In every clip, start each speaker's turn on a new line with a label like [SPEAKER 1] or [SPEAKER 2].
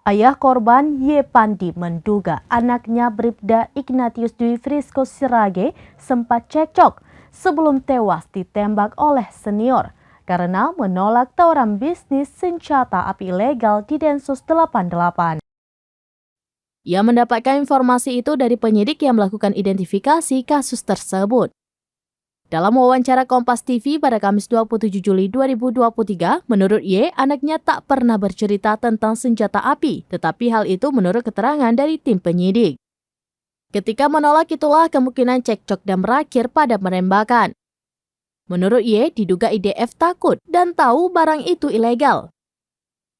[SPEAKER 1] Ayah korban Y. Pandi menduga anaknya Bribda Ignatius Dwi Frisco Sirage sempat cekcok sebelum tewas ditembak oleh senior karena menolak tawaran bisnis senjata api ilegal di Densus 88. Ia mendapatkan informasi itu dari penyidik yang melakukan identifikasi kasus tersebut. Dalam wawancara Kompas TV pada Kamis 27 Juli 2023, menurut Y, anaknya tak pernah bercerita tentang senjata api, tetapi hal itu menurut keterangan dari tim penyidik. Ketika menolak itulah kemungkinan cekcok dan berakhir pada penembakan. Menurut Y, diduga IDF takut dan tahu barang itu ilegal.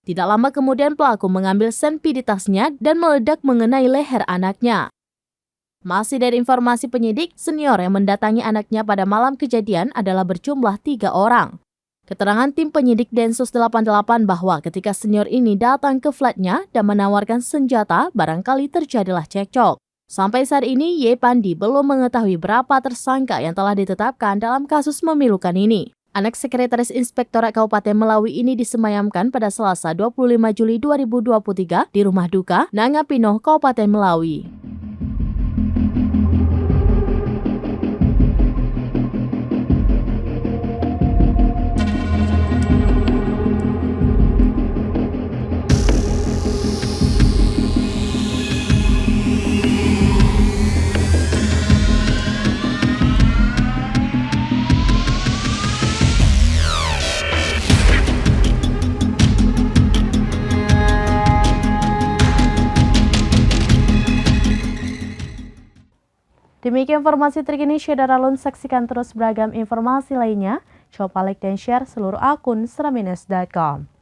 [SPEAKER 1] Tidak lama kemudian pelaku mengambil senpi di tasnya dan meledak mengenai leher anaknya. Masih dari informasi penyidik, senior yang mendatangi anaknya pada malam kejadian adalah berjumlah 3 orang. Keterangan tim penyidik Densus 88 bahwa ketika senior ini datang ke flatnya dan menawarkan senjata, barangkali terjadilah cekcok. Sampai saat ini, Y. Pandi belum mengetahui berapa tersangka yang telah ditetapkan dalam kasus memilukan ini. Anak Sekretaris Inspektorat Kabupaten Melawi ini disemayamkan pada Selasa 25 Juli 2023 di Rumah Duka, Nangapino, Kabupaten Melawi. Demikian informasi terkini Syedara Alun, saksikan terus beragam informasi lainnya. Coba like dan share seluruh akun seramines.com.